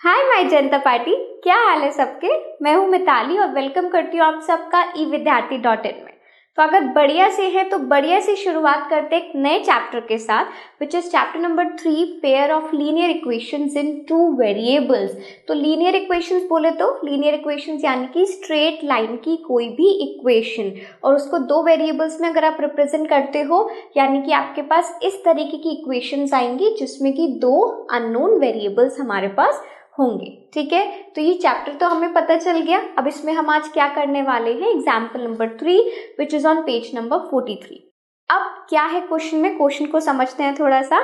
Hi my Janata party, क्या हाल है सबके। मैं हूँ मिताली और वेलकम करती हूँ आप सबका evidyarthi.in में। तो अगर बढ़िया से है तो बढ़िया से शुरुआत करते एक नए चैप्टर के साथ, which is chapter number 3, pair of linear equations in two variables. तो लीनियर इक्वेशंस बोले तो लीनियर इक्वेशंस यानी कि स्ट्रेट लाइन की कोई भी इक्वेशन और उसको दो वेरिएबल्स में अगर आप रिप्रेजेंट करते हो, यानी कि आपके पास इस तरीके की इक्वेशंस आएंगी जिसमें कि दो अननोन वेरिएबल्स हमारे पास होंगे। ठीक है, तो ये चैप्टर तो हमें पता चल गया। अब इसमें हम आज क्या करने वाले हैं, example number 3 which is on page number 43। अब क्या है क्वेश्चन में, क्वेश्चन को समझते हैं थोड़ा सा।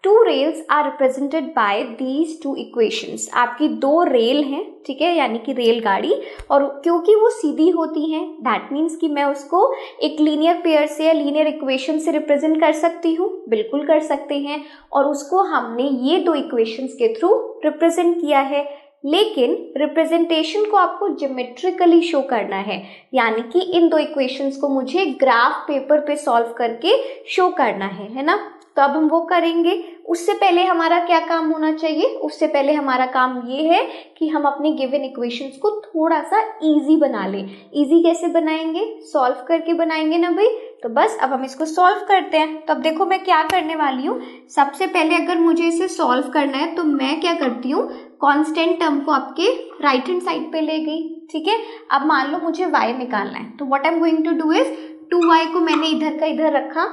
Two rails are represented by these two equations. आपकी दो रेल हैं, ठीक है, यानी कि रेलगाड़ी, और क्योंकि वो सीधी होती हैं दैट मीन्स कि मैं उसको एक लीनियर पेयर से या लीनियर इक्वेशन से रिप्रेजेंट कर सकती हूँ, बिल्कुल कर सकते हैं। और उसको हमने ये दो इक्वेशंस के थ्रू रिप्रेजेंट किया है, लेकिन रिप्रेजेंटेशन को आपको ज्योमेट्रिकली शो करना है, यानी कि इन दो इक्वेशंस को मुझे ग्राफ पेपर पे सॉल्व करके शो करना है ना। तो अब हम वो करेंगे। उससे पहले हमारा क्या काम होना चाहिए, उससे पहले हमारा काम ये है कि हम अपने गिवन इक्वेशंस को थोड़ा सा इजी बना लें। इजी कैसे बनाएंगे, सॉल्व करके बनाएंगे ना भाई। तो बस अब हम इसको सॉल्व करते हैं। तो अब देखो मैं क्या करने वाली हूँ। सबसे पहले अगर मुझे इसे सॉल्व करना है तो मैं क्या करती हूँ, कांस्टेंट टर्म को आपके राइट हैंड साइड पे ले गई। ठीक है, अब मान लो मुझे y निकालना है, तो what I am going to do is 2y को मैंने इधर का इधर रखा,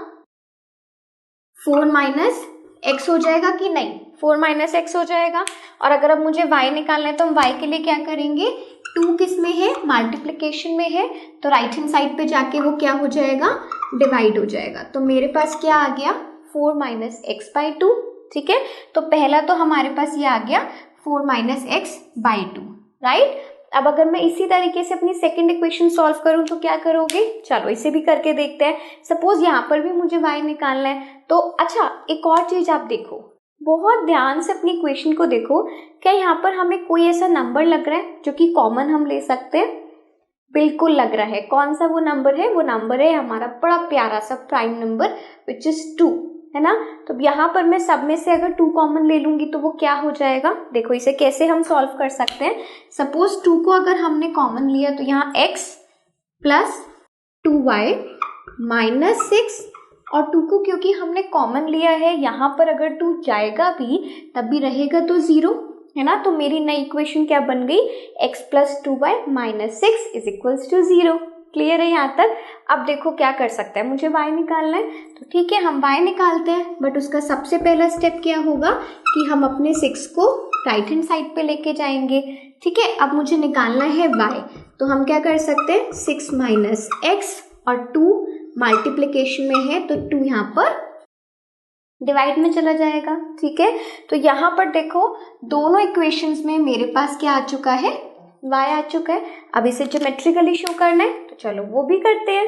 4 माइनस एक्स हो जाएगा कि नहीं, 4 माइनस एक्स हो जाएगा। और अगर अब मुझे y निकालना है तो हम y के लिए क्या करेंगे, 2 किस में है, मल्टीप्लिकेशन में है, तो राइट हैंड साइड पे जाके वो क्या हो जाएगा, डिवाइड हो जाएगा। तो मेरे पास क्या आ गया, 4 माइनस एक्स बाई 2। ठीक है, तो पहला तो हमारे पास ये आ गया 4 माइनस एक्स बाई 2, राइट। अब अगर मैं इसी तरीके से अपनी सेकंड इक्वेशन सॉल्व करूं तो क्या करोगे, चलो इसे भी करके देखते हैं। सपोज यहाँ पर भी मुझे y निकालना है, तो अच्छा एक और चीज आप देखो, बहुत ध्यान से अपनी इक्वेशन को देखो। क्या यहाँ पर हमें कोई ऐसा नंबर लग रहा है जो कि कॉमन हम ले सकते हैं, बिल्कुल लग रहा है। कौन सा वो नंबर है, वो नंबर है हमारा बड़ा प्यारा सा प्राइम नंबर विच इज 2, है ना। तो यहाँ पर मैं सब में से अगर 2 कॉमन ले लूंगी तो वो क्या हो जाएगा, देखो इसे कैसे हम सॉल्व कर सकते हैं। सपोज 2 को अगर हमने कॉमन लिया तो यहाँ x प्लस 2y माइनस 6, और 2 को क्योंकि हमने कॉमन लिया है, यहाँ पर अगर 2 जाएगा भी तब भी रहेगा तो 0, है ना। तो मेरी नई इक्वेशन क्या बन गई, x plus 2y minus 6 is equals to 0। Clear है यहाँ तक। अब देखो क्या कर सकते हैं, मुझे y निकालना है, तो ठीक है हम y निकालते हैं, बट उसका सबसे पहला स्टेप क्या होगा कि हम अपने 6 को राइट हैंड साइड पे लेके जाएंगे। ठीक है, अब मुझे निकालना है y, तो हम क्या कर सकते हैं, 6 माइनस एक्स और 2 मल्टीप्लीकेशन में है तो 2 यहाँ पर डिवाइड में चला जाएगा। ठीक है, तो यहाँ पर देखो दोनों इक्वेशंस में मेरे पास क्या आ चुका है, y आ चुका है। अब इसे ज्योमेट्रिकली शो करना है तो चलो वो भी करते हैं।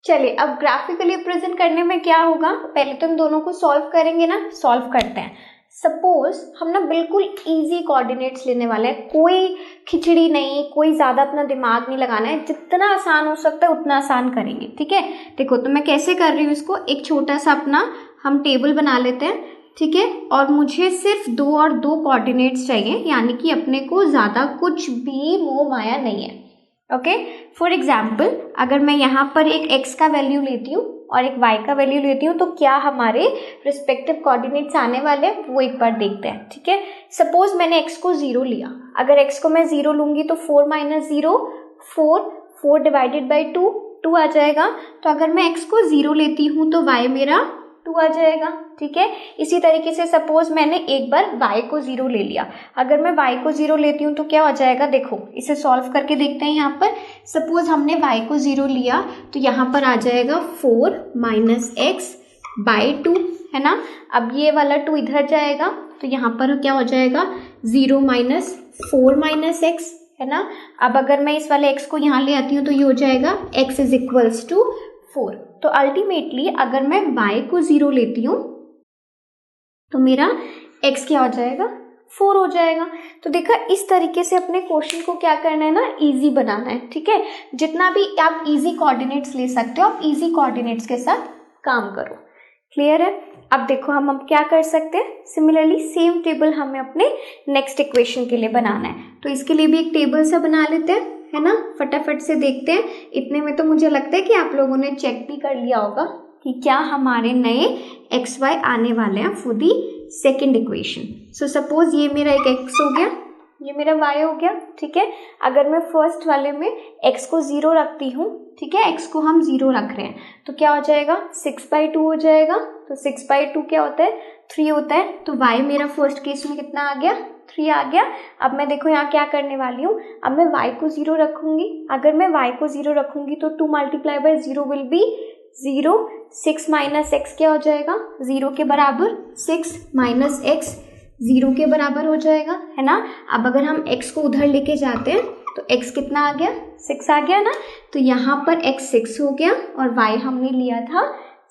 चलिए अब ग्राफिकली प्रेजेंट करने में क्या होगा, पहले तो हम दोनों को सॉल्व करेंगे ना, सॉल्व करते हैं। सपोज हम ना बिल्कुल इजी कोऑर्डिनेट्स लेने वाले हैं, कोई खिचड़ी नहीं, कोई ज्यादा अपना दिमाग नहीं लगाना है, जितना आसान हो सकता है उतना आसान करेंगे। ठीक है, देखो तो मैं कैसे कर रही हूँ इसको, एक छोटा सा अपना हम टेबल बना लेते हैं। ठीक है, और मुझे सिर्फ 2 और 2 कोऑर्डिनेट्स चाहिए, यानी कि अपने को ज्यादा कुछ भी मोह माया नहीं है। ओके, फॉर एग्जाम्पल अगर मैं यहाँ पर एक x का वैल्यू लेती हूँ और एक y का वैल्यू लेती हूँ तो क्या हमारे रिस्पेक्टिव कोऑर्डिनेट्स आने वाले हैं वो एक बार देखते हैं। ठीक है, सपोज मैंने x को 0 लिया, अगर x को मैं 0 लूंगी तो 4 माइनस 0 4 डिवाइडेड बाई 2 आ जाएगा। तो अगर मैं x को 0 लेती हूँ तो y मेरा 2 आ जाएगा। ठीक है, इसी तरीके से सपोज मैंने एक बार y को 0 ले लिया, अगर मैं y को 0 लेती हूँ तो क्या हो जाएगा, देखो इसे सॉल्व करके देखते हैं। यहाँ पर सपोज हमने y को 0 लिया तो यहाँ पर आ जाएगा 4 माइनस एक्स बाई 2, है ना। अब ये वाला 2 इधर जाएगा तो यहाँ पर क्या हो जाएगा 0 माइनस 4 माइनस एक्स, है ना। अब अगर मैं इस वाले x को यहाँ ले आती हूँ तो ये हो जाएगा x इज इक्वल्स टू 4। तो अल्टीमेटली अगर मैं y को 0 लेती हूँ तो मेरा x क्या हो जाएगा, 4 हो जाएगा। तो देखा इस तरीके से अपने क्वेश्चन को क्या करना है ना, इजी बनाना है। ठीक है, जितना भी आप इजी कोऑर्डिनेट्स ले सकते हो आप इजी कोऑर्डिनेट्स के साथ काम करो। क्लियर है। अब देखो हम अब क्या कर सकते हैं, सिमिलरली सेम टेबल हमें अपने नेक्स्ट इक्वेशन के लिए बनाना है। तो इसके लिए भी एक टेबल सा बना लेते हैं, है ना, फटाफट से देखते हैं। इतने में तो मुझे लगता है कि आप लोगों ने चेक भी कर लिया होगा कि क्या हमारे नए एक्स वाई आने वाले हैं for the second equation. So suppose ये मेरा एक एक्स हो गया, ये मेरा y हो गया, ठीक है। अगर मैं फर्स्ट वाले में x को 0 रखती हूँ, ठीक है, x को हम 0 रख रहे हैं, तो क्या हो जाएगा 6/2 हो जाएगा। तो 6/2 क्या होता है, 3 होता है। तो y मेरा फर्स्ट केस में कितना आ गया, 3 आ गया। अब मैं देखो यहाँ क्या करने वाली हूँ, अब मैं y को 0 रखूंगी। अगर मैं y को 0 रखूंगी तो 2 × 0 विल बी 0। 6 - x क्या हो जाएगा, 0 के बराबर। 6 - x 0 के बराबर हो जाएगा, है ना। अब अगर हम x को उधर लेके जाते हैं तो x कितना आ गया, 6 आ गया ना। तो यहाँ पर x 6 हो गया और y हमने लिया था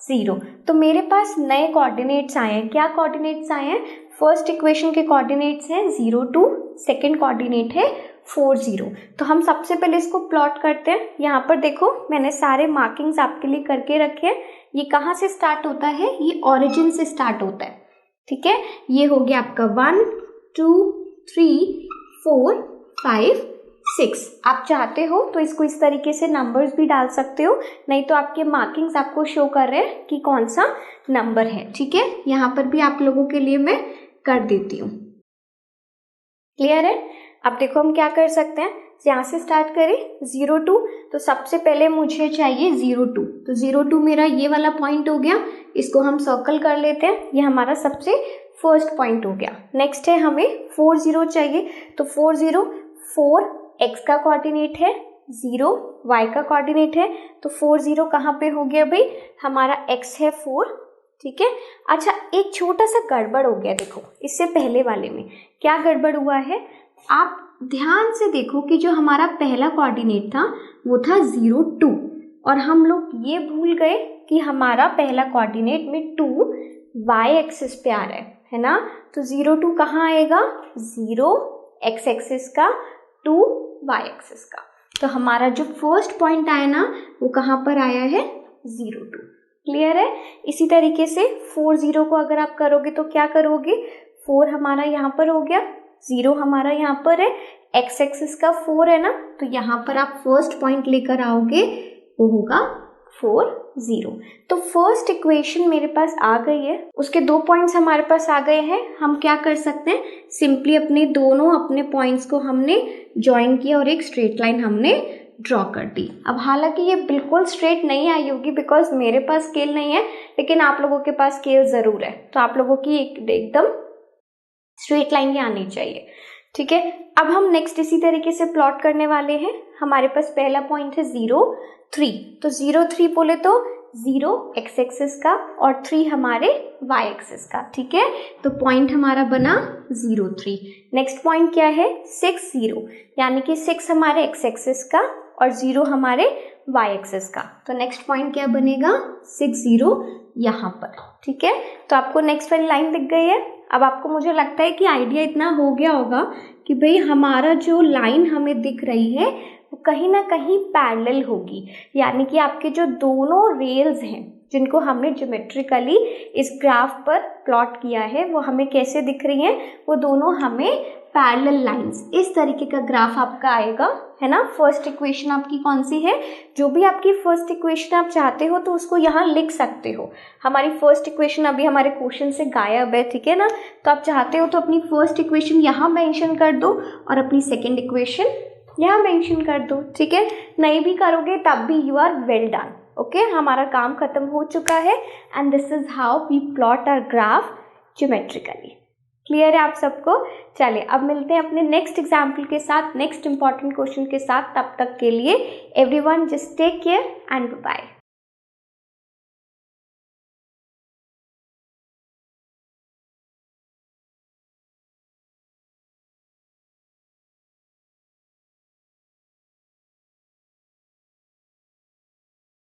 0। तो मेरे पास नए कोऑर्डिनेट्स आए हैं। क्या कोऑर्डिनेट्स आए हैं, फर्स्ट इक्वेशन के कोऑर्डिनेट्स हैं 0 2, सेकेंड कोऑर्डिनेट है 4 0। तो हम सबसे पहले इसको प्लॉट करते हैं। यहाँ पर देखो मैंने सारे मार्किंग्स आपके लिए करके रखे हैं। ये कहाँ से स्टार्ट होता है, ये ऑरिजिन से स्टार्ट होता है, ठीक है। ये हो गया आपका 1 2 3 4 5 6। आप चाहते हो तो इसको इस तरीके से नंबर्स भी डाल सकते हो, नहीं तो आपके मार्किंग्स आपको शो कर रहे हैं कि कौन सा नंबर है, ठीक है। यहाँ पर भी आप लोगों के लिए मैं कर देती हूँ, क्लियर है। अब देखो हम क्या कर सकते हैं, यहाँ से स्टार्ट करें 0 2। तो सबसे पहले मुझे चाहिए 0 2। तो 0 2 मेरा ये वाला पॉइंट हो गया, इसको हम सर्कल कर लेते हैं। ये हमारा सबसे फर्स्ट पॉइंट हो गया। नेक्स्ट है हमें 4 0 चाहिए। तो 4 0 4 x का कोऑर्डिनेट है, 0 y का कोऑर्डिनेट है। तो 4 0 कहाँ पे हो गया भाई, हमारा x है 4, ठीक है। अच्छा एक छोटा सा गड़बड़ हो गया, देखो इससे पहले वाले में क्या गड़बड़ हुआ है, आप ध्यान से देखो कि जो हमारा पहला कोऑर्डिनेट था वो था 0 2, और हम लोग ये भूल गए कि हमारा पहला कोऑर्डिनेट में 2 y एक्सिस पे आ रहा है ना। तो 0 2 कहाँ आएगा, 0 x एक्सिस का, 2 y एक्सिस का। तो हमारा जो फर्स्ट पॉइंट आया ना वो कहाँ पर आया है, 0 2, क्लियर है। इसी तरीके से 4 0 को अगर आप करोगे तो क्या करोगे, 4 हमारा यहाँ पर हो गया, 0 हमारा यहाँ पर है, x एक्सिस का 4 है ना। तो यहाँ पर आप फर्स्ट पॉइंट लेकर आओगे, वो होगा 4 0। तो फर्स्ट इक्वेशन मेरे पास आ गई है, उसके 2 पॉइंट्स हमारे पास आ गए हैं। हम क्या कर सकते हैं, सिंपली अपने पॉइंट्स को हमने ज्वाइन किया और एक स्ट्रेट लाइन हमने ड्रॉ कर दी। अब हालांकि ये बिल्कुल स्ट्रेट नहीं आई होगी बिकॉज मेरे पास स्केल नहीं है, लेकिन आप लोगों के पास स्केल जरूर है, तो आप लोगों की एकदम स्ट्रेट लाइन ही आनी चाहिए, ठीक है। अब हम नेक्स्ट इसी तरीके से प्लॉट करने वाले हैं। हमारे पास पहला पॉइंट है 0 3। तो 0 3 बोले तो 0 x एक्सिस का और 3 हमारे y एक्सिस का, ठीक है। तो पॉइंट हमारा बना 0 3। नेक्स्ट पॉइंट क्या है, 6 0, यानी कि 6 हमारे x एक्सिस का और 0 हमारे y एक्सिस का। तो नेक्स्ट पॉइंट क्या बनेगा, 6 0 यहाँ पर, ठीक है। तो आपको नेक्स्ट वाली लाइन दिख गई है। अब आपको मुझे लगता है कि आइडिया इतना हो गया होगा कि भाई हमारा जो लाइन हमें दिख रही है वो कहीं ना कहीं पैरेलल होगी, यानी कि आपके जो दोनों रेल्स हैं जिनको हमने ज्योमेट्रिकली इस ग्राफ पर प्लॉट किया है वो हमें कैसे दिख रही हैं, वो दोनों हमें पैरेलल लाइंस, इस तरीके का ग्राफ आपका आएगा, है ना। फर्स्ट इक्वेशन आपकी कौन सी है, जो भी आपकी फर्स्ट इक्वेशन आप चाहते हो तो उसको यहाँ लिख सकते हो। हमारी फर्स्ट इक्वेशन अभी हमारे क्वेश्चन से गायब है, ठीक है ना। तो आप चाहते हो तो अपनी फर्स्ट इक्वेशन यहाँ मेंशन कर दो और अपनी सेकेंड इक्वेशन यहाँ मेंशन कर दो, ठीक है। नहीं भी करोगे तब भी you are well done, okay. हमारा काम खत्म हो चुका है and this is how we plot our graph geometrically. Clear है आप सबको। चलिए अब मिलते हैं अपने नेक्स्ट एग्जाम्पल के साथ, नेक्स्ट इंपॉर्टेंट क्वेश्चन के साथ। तब तक के लिए everyone just take care and bye.